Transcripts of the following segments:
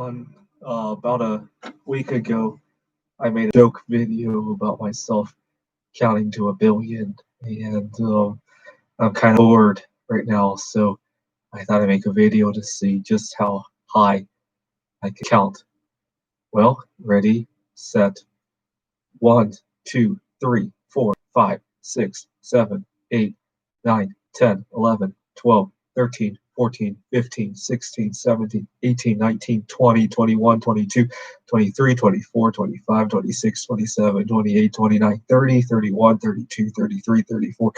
About a week ago, I made a joke video about myself counting to 1 billion, and I'm kind of bored right now, so I thought I'd make a video to see just how high I can count. Well, ready, set, 1, 2, 3, 4, 5, 6, 7, 8, 9, 10, 11, 12, 13, 14, 15, 16, 17, 18, 19, 20, 21, 22, 23, 24, 25, 26, 27, 28, 29, 30, 31, 32, 33, 34,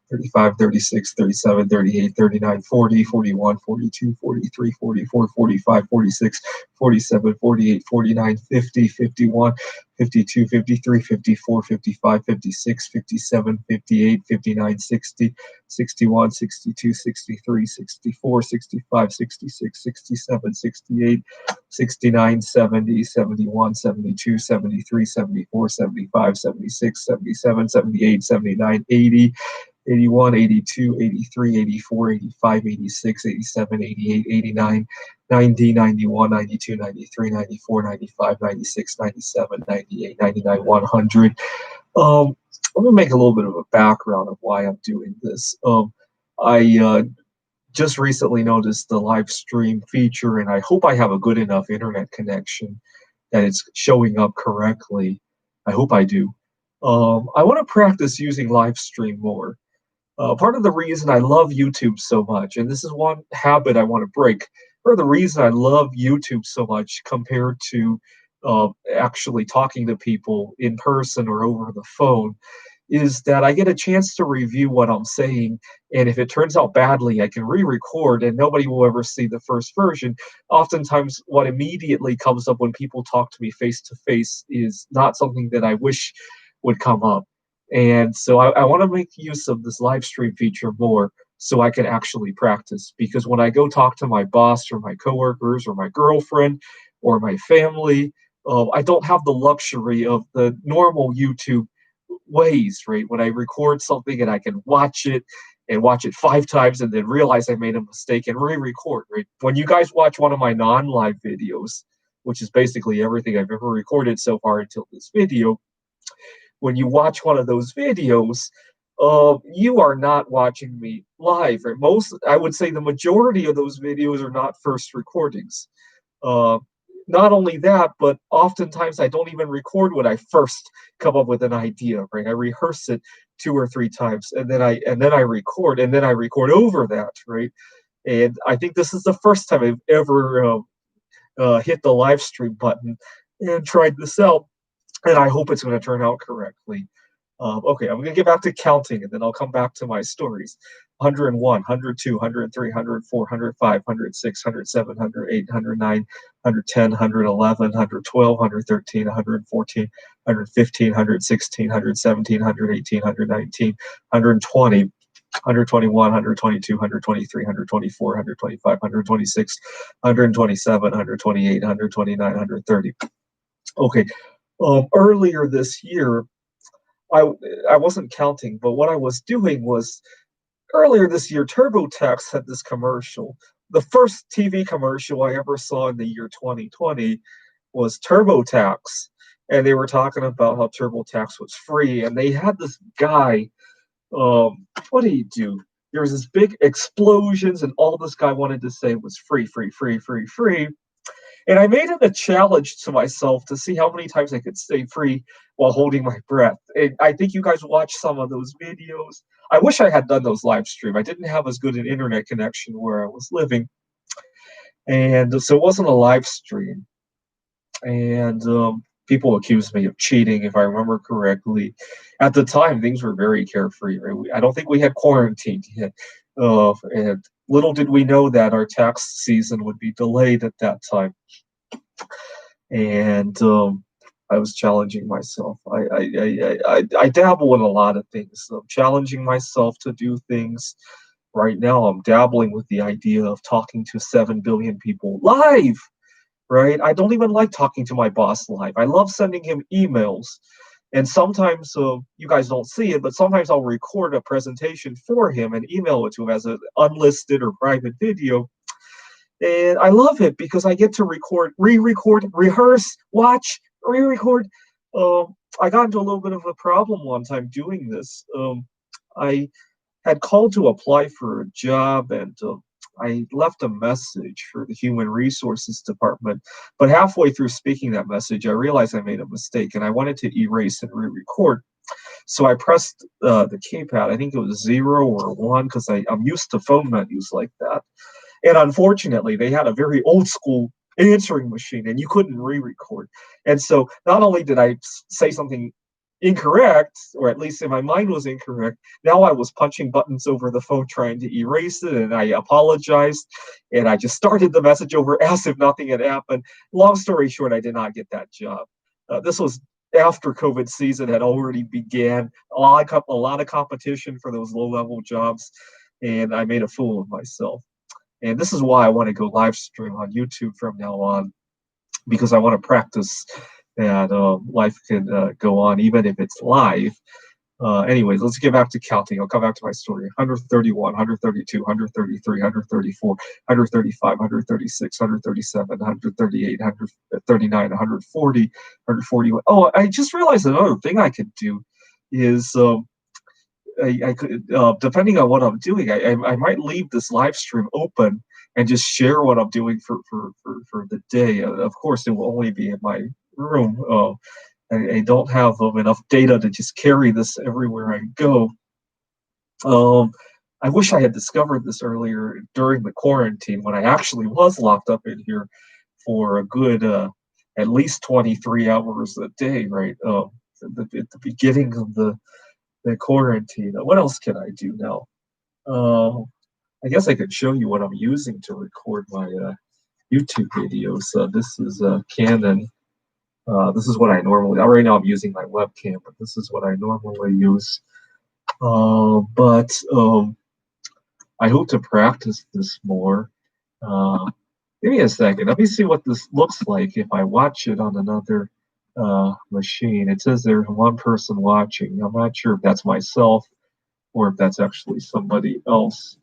35, 36, 37, 38, 39, 40, 41, 42, 43, 44, 45, 46, 47, 48, 49, 50, 51, 52, 53, 54, 55, 56, 57, 58, 59, 60, 61, 62, 63, 64, 65, 66, 67, 68, 69, 70, 71, 72, 73, 74, 75, 76, 77, 78, 79, 80, 81, 82, 83, 84, 85, 86, 87, 88, 89, 90, 91, 92, 93, 94, 95, 96, 97, 98, 99, 100. I'm going to make a little bit of a background of why I'm doing this. I just recently noticed the live stream feature, and I hope I have a good enough internet connection that it's showing up correctly. I hope I do. I want to practice using live stream more. Part of the reason I love YouTube so much, and this is one habit I want to break, part of the reason I love YouTube so much compared to actually talking to people in person or over the phone, is that I get a chance to review what I'm saying, and if it turns out badly, I can re-record and nobody will ever see the first version. Oftentimes, what immediately comes up when people talk to me face to face is not something that I wish would come up. And so I want to make use of this live stream feature more so I can actually practice. Because when I go talk to my boss or my coworkers or my girlfriend or my family, I don't have the luxury of the normal YouTube ways, right? When I record something and I can watch it and watch it 5 times and then realize I made a mistake and re-record, right? When you guys watch one of my non-live videos, which is basically everything I've ever recorded so far until this video, when you watch one of those videos, you are not watching me live. Right? I would say the majority of those videos are not first recordings. Uh, Not only that, but oftentimes I don't even record when I first come up with an idea. Right? I rehearse it 2 or 3 times, and then I record, and then I record over that. Right? And I think this is the first time I've ever hit the live stream button and tried this out, and I hope it's going to turn out correctly. Okay, I'm going to get back to counting, and then I'll come back to my stories. 101, 102, 103, 104, 105, 106, 107, 108, 109, 110, 111, 112, 113, 114, 115, 116, 117, 118, 119, 120, 121, 122, 123, 124, 125, 126, 127, 128, 129, 130. Okay, earlier this year, I I wasn't counting, but what I was doing was earlier this year, TurboTax had this commercial. The first TV commercial I ever saw in the year 2020 was TurboTax, and they were talking about how TurboTax was free, and they had this guy. What did he do? There was this big explosions, and all this guy wanted to say was free, free, free, free, free. And I made it a challenge to myself to see how many times I could stay free while holding my breath. And I think you guys watched some of those videos. I wish I had done those live stream. I didn't have as good an internet connection where I was living. And so it wasn't a live stream. And people accused me of cheating, if I remember correctly. At the time, things were very carefree. Right? I don't think we had quarantined yet. And little did we know that our tax season would be delayed at that time. And I was challenging myself. I dabble in a lot of things. So I'm challenging myself to do things. Right now, I'm dabbling with the idea of talking to 7 billion people live. Right? I don't even like talking to my boss live. I love sending him emails. And sometimes you guys don't see it, but sometimes I'll record a presentation for him and email it to him as an unlisted or private video. And I love it because I get to record, re-record, rehearse, watch, re-record. I got into a little bit of a problem one time doing this. I had called to apply for a job, and I left a message for the human resources department. But halfway through speaking that message, I realized I made a mistake and I wanted to erase and re-record. So I pressed the keypad. I think it was 0 or 1 because I'm used to phone menus like that. And unfortunately, they had a very old school answering machine and you couldn't re-record. And so not only did I say something incorrect, or at least in my mind was incorrect, now I was punching buttons over the phone trying to erase it, and I apologized, and I just started the message over as if nothing had happened. Long story short, I did not get that job. This was after COVID season had already began, a lot of competition for those low-level jobs, and I made a fool of myself. And this is why I want to go live stream on YouTube from now on, because I want to practice that life can go on even if it's live. Anyways, let's get back to counting. I'll come back to my story. 131, 132, 133, 134, 135, 136, 137, 138, 139, 140, 141. Oh, I just realized another thing I could do is I could, depending on what I'm doing, I might leave this live stream open and just share what I'm doing for the day. Of course, it will only be in my room. I don't have enough data to just carry this everywhere I go. I wish I had discovered this earlier during the quarantine when I actually was locked up in here for a good at least 23 hours a day, right? At the beginning of the quarantine. What else can I do now? I guess I could show you what I'm using to record my YouTube videos. This is Canon. This is what I normally. Right now I'm using my webcam, but this is what I normally use. But I hope to practice this more. Give me a second. Let me see what this looks like if I watch it on another machine. It says there's one person watching. I'm not sure if that's myself or if that's actually somebody else.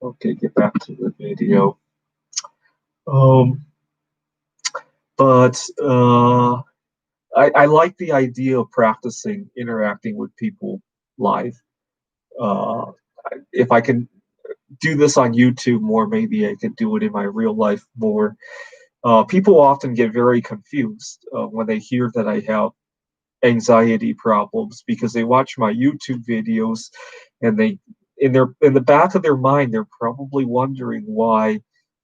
Okay, get back to the video. But I like the idea of practicing interacting with people live. If I can do this on YouTube more, maybe I could do it in my real life more. People often get very confused when they hear that I have anxiety problems because they watch my YouTube videos and they in the back of their mind they're probably wondering why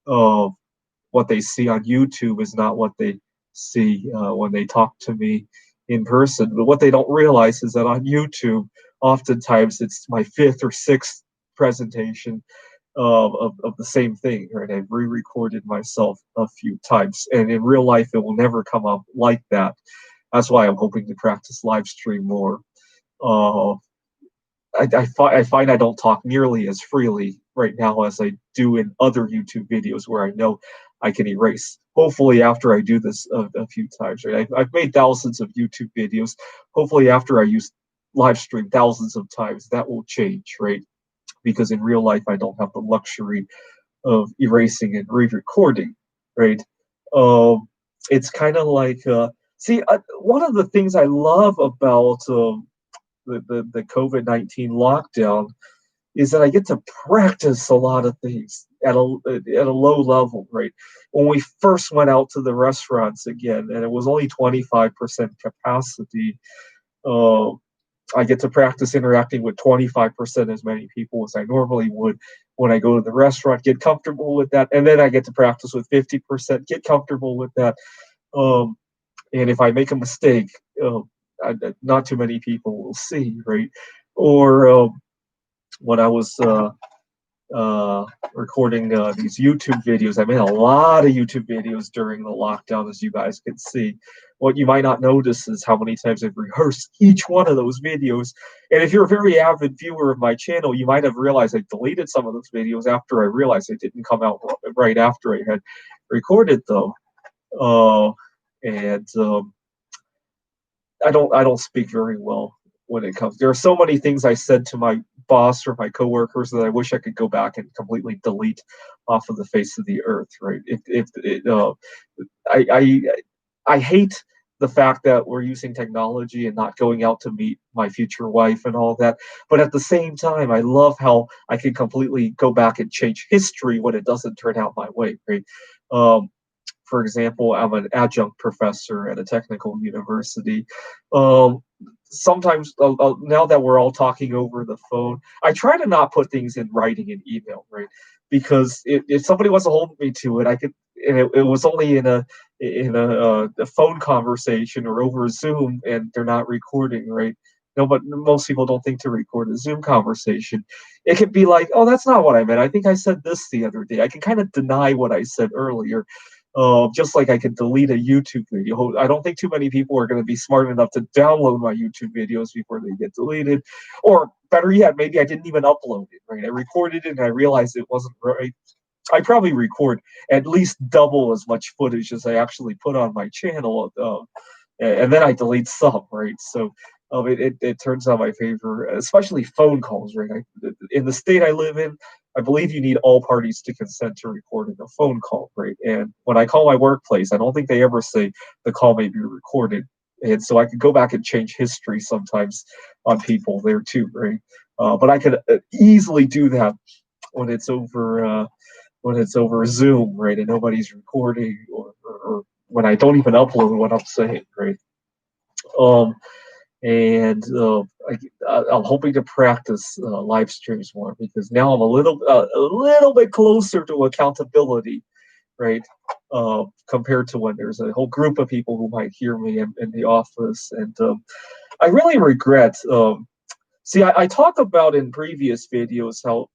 what they see on YouTube is not what they see when they talk to me in person. But what they don't realize is that on YouTube, oftentimes it's my fifth or sixth presentation of the same thing, right? I've re-recorded myself a few times, and in real life, it will never come up like that. That's why I'm hoping to practice live stream more. Uh, I find I don't talk nearly as freely right now as I do in other YouTube videos where I know I can erase. Hopefully, after I do this a few times, right? I've made thousands of YouTube videos. Hopefully, after I use live stream thousands of times, that will change, right? Because in real life, I don't have the luxury of erasing and re-recording, right? It's kind of like, one of the things I love about the COVID-19 lockdown is that I get to practice a lot of things at a low level, right? When we first went out to the restaurants again, and it was only 25% capacity, uh, I get to practice interacting with 25% as many people as I normally would when I go to the restaurant, get comfortable with that, and then I get to practice with 50%, get comfortable with that. Um, and if I make a mistake, not too many people will see, right? Or when I was recording these YouTube videos, I made a lot of YouTube videos during the lockdown, as you guys can see. What you might not notice is how many times I've rehearsed each one of those videos. And if you're a very avid viewer of my channel, you might have realized I deleted some of those videos after I realized they didn't come out right after I had recorded them. And I don't speak very well when it comes. There are so many things I said to my boss or my coworkers that I wish I could go back and completely delete off of the face of the earth. Right? If it, I, I I hate the fact that we're using technology and not going out to meet my future wife and all that. But at the same time, I love how I can completely go back and change history when it doesn't turn out my way. Right? Um, for example, I'm an adjunct professor at a technical university. Um, Sometimes, now that we're all talking over the phone, I try to not put things in writing and email, right? Because if somebody wants to hold me to it, I could. And it was only in a phone conversation or over Zoom, and they're not recording, right? No, but most people don't think to record a Zoom conversation. It could be like, oh, that's not what I meant. I think I said this the other day. I can kind of deny what I said earlier, just like I could delete a YouTube video. I don't think too many people are going to be smart enough to download my YouTube videos before they get deleted. Or better yet, maybe I didn't even upload it, right? I recorded it and I realized it wasn't right. I probably record at least double as much footage as I actually put on my channel, and then I delete some, right? So it turns out my favor, especially phone calls, right? In the state I live in, I believe you need all parties to consent to recording a phone call, right? And when I call my workplace, I don't think they ever say the call may be recorded. And so I could go back and change history sometimes on people there too, right? But I could easily do that when it's over. When it's over Zoom, right, and nobody's recording, or when I don't even upload what I'm saying, right? Um, and I'm hoping to practice live streams more because now I'm a little bit closer to accountability, right? Compared to when there's a whole group of people who might hear me in the office, and I really regret. See, I talk about in previous videos how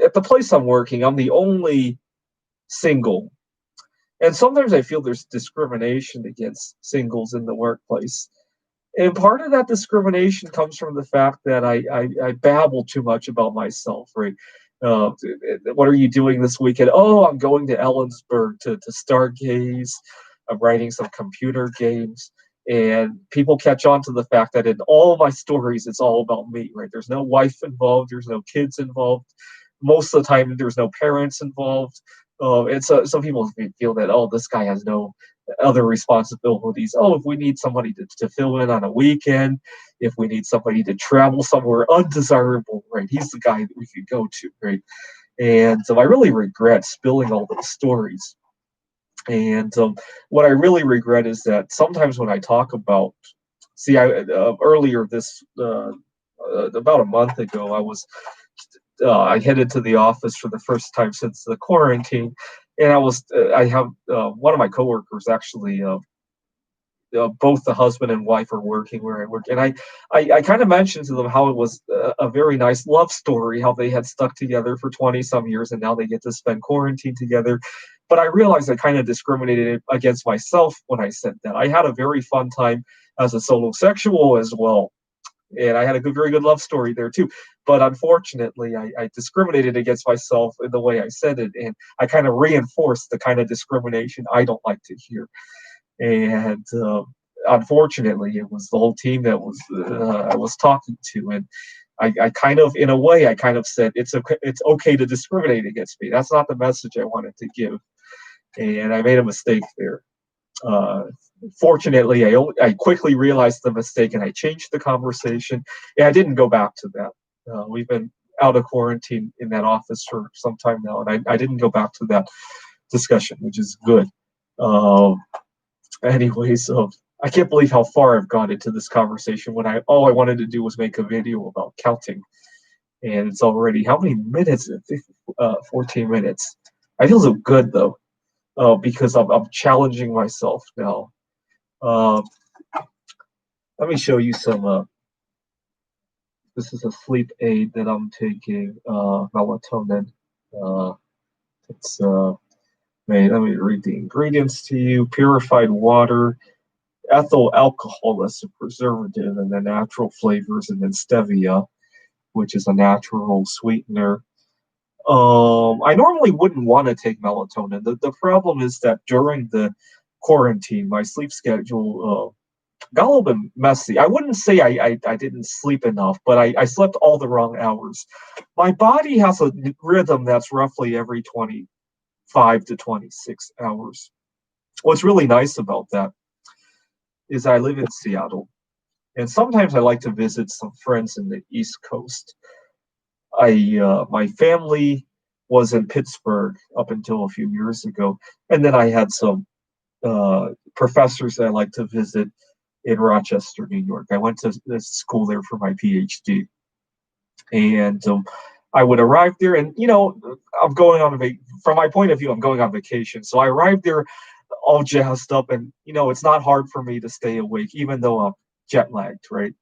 at the place I'm working, I'm the only single. And sometimes I feel there's discrimination against singles in the workplace. And part of that discrimination comes from the fact that I babble too much about myself, right? Uh, what are you doing this weekend? Oh, I'm going to Ellensburg to stargaze. I'm writing some computer games. And people catch on to the fact that in all my stories, it's all about me, right? There's no wife involved, there's no kids involved. Most of the time, there's no parents involved. And so some people feel that, oh, this guy has no other responsibilities. Oh, if we need somebody to fill in on a weekend, if we need somebody to travel somewhere undesirable, right? He's the guy that we could go to, right? And so I really regret spilling all those stories. And what I really regret is that sometimes when I talk about, see, I earlier this about a month ago, I headed to the office for the first time since the quarantine, and I have one of my coworkers actually. Both the husband and wife are working where I work, and I kind of mentioned to them how it was a very nice love story, how they had stuck together for 20 some years, and now they get to spend quarantine together. But I realized I kind of discriminated against myself when I said that. I had a very fun time as a solo sexual as well, and I had a very good love story there too. But unfortunately, I discriminated against myself in the way I said it, and I kind of reinforced the kind of discrimination I don't like to hear. And unfortunately, it was the whole team that I was talking to, and I kind of, in a way, I kind of said it's okay to discriminate against me. That's not the message I wanted to give, and I made a mistake there. Uh, Fortunately, I quickly realized the mistake and I changed the conversation. And I didn't go back to that. We've been out of quarantine in that office for some time now, and I didn't go back to that discussion, which is good. Um, Anyways, I can't believe how far I've gone into this conversation when all I wanted to do was make a video about counting, and it's already how many minutes? 14 minutes. I feel so good though, because I'm challenging myself now. Uh, Let me show you some. This is a sleep aid that I'm taking, melatonin. Uh, it's made. Let me read the ingredients to you: purified water, ethyl alcohol as a preservative, and then natural flavors, and then stevia, which is a natural sweetener. I normally wouldn't want to take melatonin. The problem is that during the quarantine, my sleep schedule got a little bit messy. I wouldn't say I didn't sleep enough, but I slept all the wrong hours. My body has a rhythm that's roughly every 25 to 26 hours. What's really nice about that is I live in Seattle, and sometimes I like to visit some friends in the East Coast. My family was in Pittsburgh up until a few years ago, and then I had some professors that I like to visit in Rochester, New York. I went to school there for my PhD, and I would arrive there, and I'm going on from my point of view, I'm going on vacation. So I arrived there all jazzed up, and it's not hard for me to stay awake, even though I'm jet lagged, right?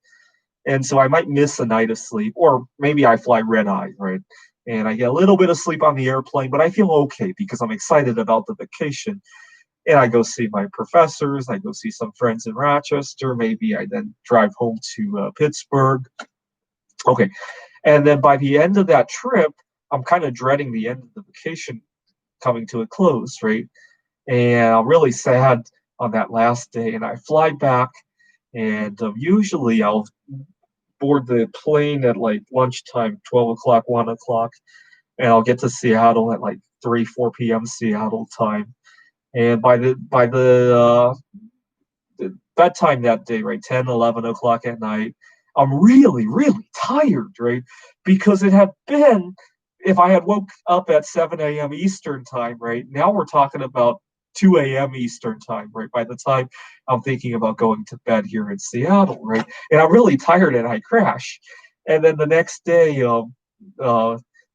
And so I might miss a night of sleep, or maybe I fly red eye, right? And I get a little bit of sleep on the airplane, but I feel okay because I'm excited about the vacation. And I go see my professors, I go see some friends in Rochester. Maybe I then drive home to Pittsburgh. Okay. And then by the end of that trip, I'm kind of dreading the end of the vacation coming to a close, right? And I'm really sad on that last day. And I fly back, and usually I'll board the plane at like lunchtime, 12 o'clock, 1 o'clock, and I'll get to Seattle at like 3, 4 p.m. Seattle time. And by the bedtime that day, right, 10, 11 o'clock at night, I'm really, really tired, right? Because it had been, if I had woke up at 7 a.m. Eastern time, right, now we're talking about 2 a.m. Eastern time, right? By the time I'm thinking about going to bed here in Seattle, right? And I'm really tired and I crash. And then the next day, uh,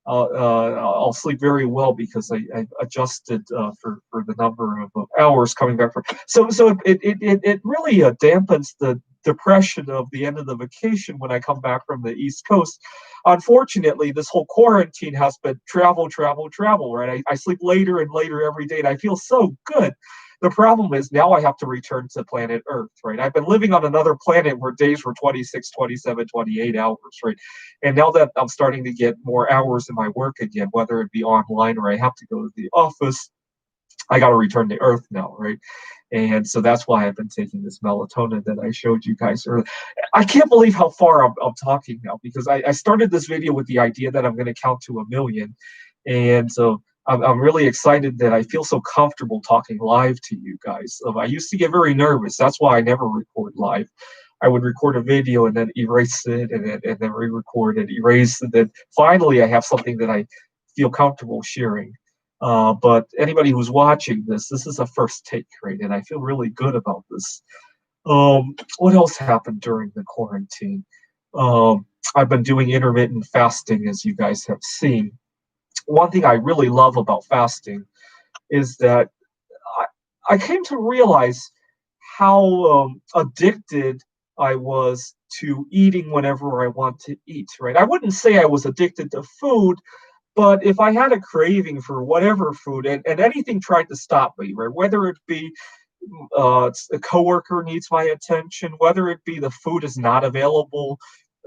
I'll sleep very well because I adjusted for the number of hours coming back from. So it really dampens the depression of the end of the vacation when I come back from the East Coast. Unfortunately, this whole quarantine has been travel, travel, travel, right? I sleep later and later every day, and I feel so good. The problem is now I have to return to planet Earth, right? I've been living on another planet where days were 26, 27, 28 hours, right? And now that I'm starting to get more hours in my work again, whether it be online or I have to go to the office, I got to return to Earth now, right? And so that's why I've been taking this melatonin that I showed you guys earlier. I can't believe how far I'm talking now, because I started this video with the idea that I'm going to count to 1,000,000. And so I'm really excited that I feel so comfortable talking live to you guys. I used to get very nervous. That's why I never record live. I would record a video and then erase it, and then re-record it, erase it. Then finally, I have something that I feel comfortable sharing. But anybody who's watching this is a first take, right? And I feel really good about this. What else happened during the quarantine? I've been doing intermittent fasting, as you guys have seen. One thing I really love about fasting is that I came to realize how addicted I was to eating whenever I want to eat, right? I wouldn't say I was addicted to food, but if I had a craving for whatever food, and anything tried to stop me, right? Whether it be a coworker needs my attention, whether it be the food is not available,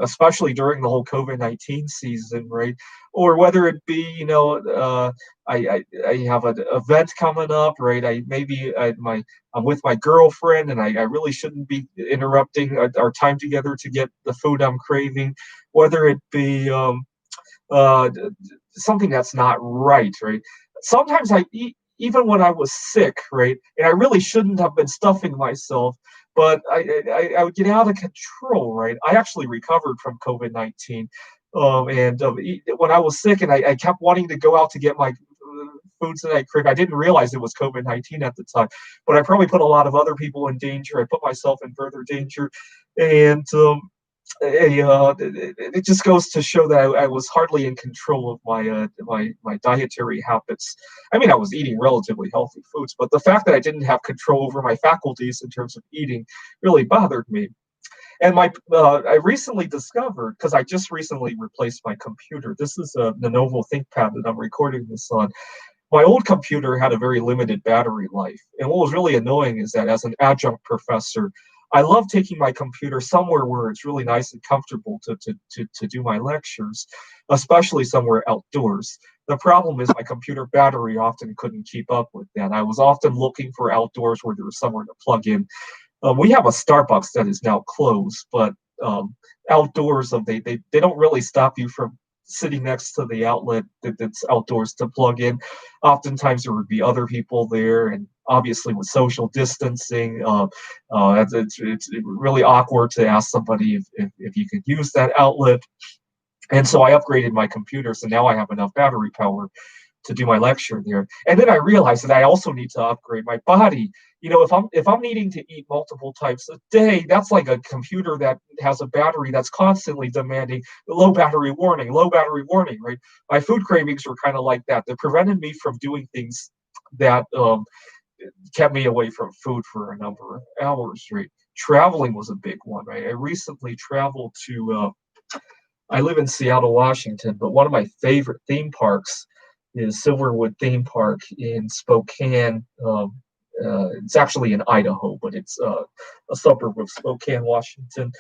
especially during the whole COVID-19 season, right? Or whether it be, I have an event coming up, right? I'm with my girlfriend, and I really shouldn't be interrupting our time together to get the food I'm craving. Whether it be uh, something that's not right, right? Sometimes I eat, even when I was sick, right? And I really shouldn't have been stuffing myself, but I would get out of control, right? I actually recovered from COVID-19. And when I was sick and I kept wanting to go out to get my foods that I crave, I didn't realize it was COVID-19 at the time, but I probably put a lot of other people in danger. I put myself in further danger. And it just goes to show that I was hardly in control of my dietary habits. I mean, I was eating relatively healthy foods, but the fact that I didn't have control over my faculties in terms of eating really bothered me. And I recently discovered, because I just recently replaced my computer. This is a Lenovo ThinkPad that I'm recording this on. My old computer had a very limited battery life. And what was really annoying is that as an adjunct professor, I love taking my computer somewhere where it's really nice and comfortable to do my lectures, especially somewhere outdoors. The problem is my computer battery often couldn't keep up with that. I was often looking for outdoors where there was somewhere to plug in We have a Starbucks that is now closed, but um, outdoors, they don't really stop you from sitting next to the outlet that's outdoors to plug in. Oftentimes there would be other people there, and obviously with social distancing, it's really awkward to ask somebody if you could use that outlet. And so I upgraded my computer, so now I have enough battery power to do my lecture there. And then I realized that I also need to upgrade my body. If I'm needing to eat multiple times a day, that's like a computer that has a battery that's constantly demanding low battery warning, right? My food cravings were kind of like that. They prevented me from doing things that kept me away from food for a number of hours, right? Traveling was a big one, right? I recently traveled to I live in Seattle, Washington, but one of my favorite theme parks is Silverwood Theme Park in Spokane. It's actually in Idaho, but it's a suburb of Spokane, Washington.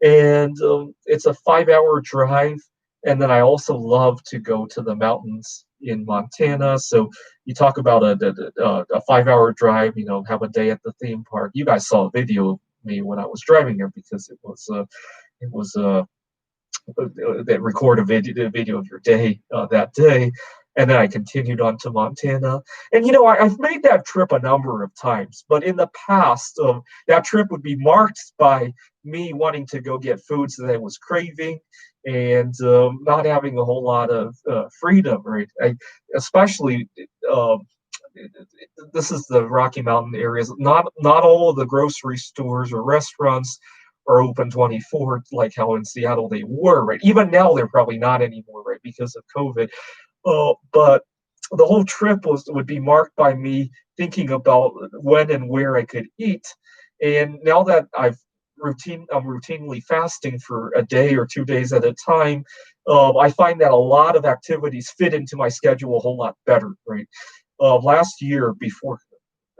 And it's a 5 hour drive. And then I also love to go to the mountains in Montana. So you talk about a 5 hour drive, have a day at the theme park. You guys saw a video of me when I was driving there because it was that record a video of your day that day. And then I continued on to Montana. And, I've made that trip a number of times, but in the past, that trip would be marked by me wanting to go get foods that I was craving and not having a whole lot of freedom, right? Especially, this is the Rocky Mountain areas. Not all of the grocery stores or restaurants are open 24 like how in Seattle they were, right? Even now they're probably not anymore, right, because of COVID. But the whole trip would be marked by me thinking about when and where I could eat. And now that I'm routinely fasting for a day or 2 days at a time, I find that a lot of activities fit into my schedule a whole lot better, right? Last year before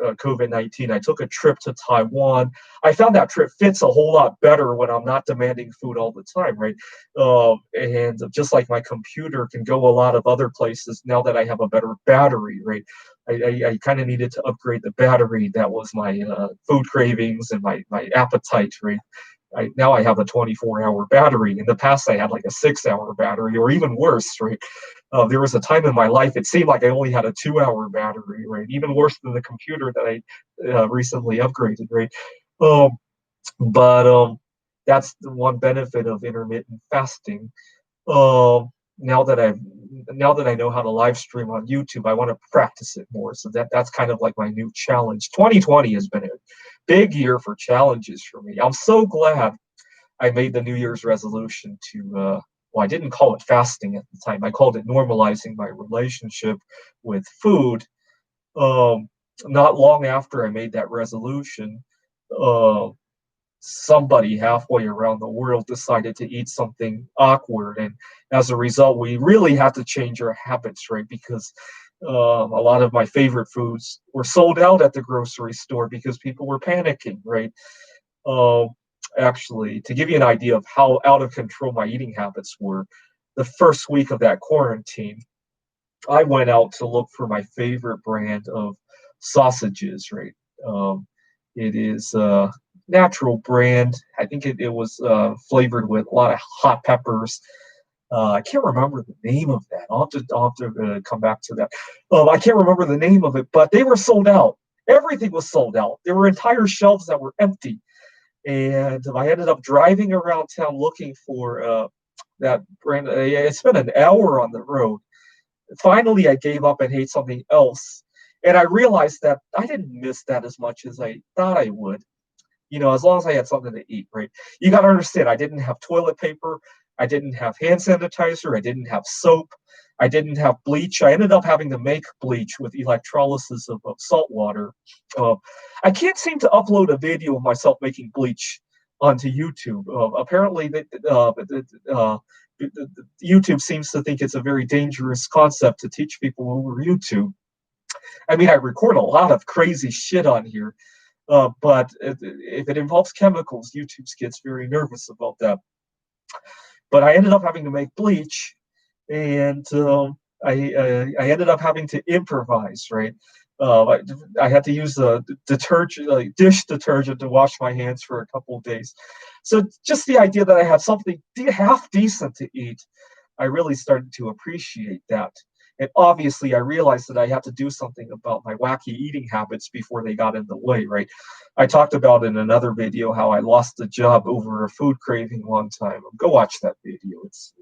COVID-19, I took a trip to Taiwan. I found that trip fits a whole lot better when I'm not demanding food all the time, right? And just like my computer can go a lot of other places now that I have a better battery, right? I kind of needed to upgrade the battery. That was my food cravings and my appetite, right? Now I have a 24-hour battery. In the past, I had like a 6 hour battery, or even worse, right? There was a time in my life it seemed like I only had a 2 hour battery, right? Even worse than the computer that I recently upgraded, right? Um, but that's the one benefit of intermittent fasting. Um, now that I've now that I know how to live stream on YouTube, I want to practice it more. So that's kind of like my new challenge. 2020 has been a big year for challenges for me. I'm so glad I made the New Year's resolution to well, I didn't call it fasting at the time. I called it normalizing my relationship with food. Um, Not long after I made that resolution, uh, somebody halfway around the world decided to eat something awkward, and as a result we really had to change our habits, right? Because a lot of my favorite foods were sold out at the grocery store because people were panicking, right? um, Actually, to give you an idea of how out of control my eating habits were, the first week of that quarantine I went out to look for my favorite brand of sausages, right? Um, it is a natural brand. I think it was flavored with a lot of hot peppers. I can't remember the name of that. I'll have to come back to that. I can't remember the name of it, but they were sold out. Everything was sold out. There were entire shelves that were empty. And I ended up driving around town looking for that brand. I spent an hour on the road. Finally, I gave up and ate something else. And I realized that I didn't miss that as much as I thought I would, as long as I had something to eat, right? You got to understand, I didn't have toilet paper. I didn't have hand sanitizer. I didn't have soap. I didn't have bleach. I ended up having to make bleach with electrolysis of salt water. Uh, I can't seem to upload a video of myself making bleach onto YouTube. Apparently, YouTube seems to think it's a very dangerous concept to teach people over YouTube. I mean, I record a lot of crazy shit on here, but if it involves chemicals, YouTube gets very nervous about that. But I ended up having to make bleach, and I ended up having to improvise, right? I, I had to use the detergent, like dish detergent, to wash my hands for a couple of days. So just the idea that I had something half decent to eat, I really started to appreciate that. And obviously, I realized that I had to do something about my wacky eating habits before they got in the way, right? I talked about in another video how I lost a job over a food craving one time. Go watch that video. It's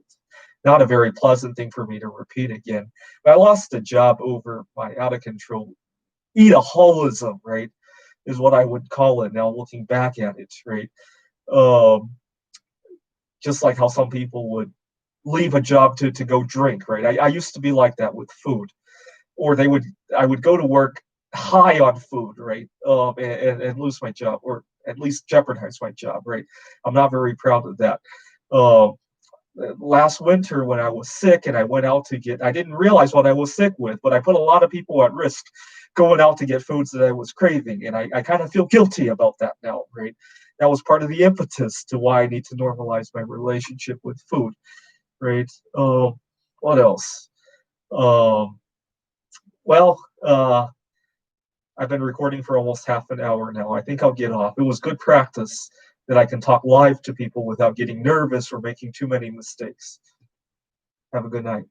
not a very pleasant thing for me to repeat again. But I lost a job over my out of control eataholism, right? Is what I would call it now, looking back at it, right? Um, just like how some people would leave a job to go drink, right? I used to be like that with food, or I would go to work high on food, right? And lose my job, or at least jeopardize my job, right? I'm not very proud of that. Um, Last winter when I was sick and I went out to get, I didn't realize what I was sick with, but I put a lot of people at risk going out to get foods that I was craving. And I kind of feel guilty about that now, right? That was part of the impetus to why I need to normalize my relationship with food, right? What else? Um, well, I've been recording for almost half an hour now. I think I'll get off. It was good practice that I can talk live to people without getting nervous or making too many mistakes. Have a good night.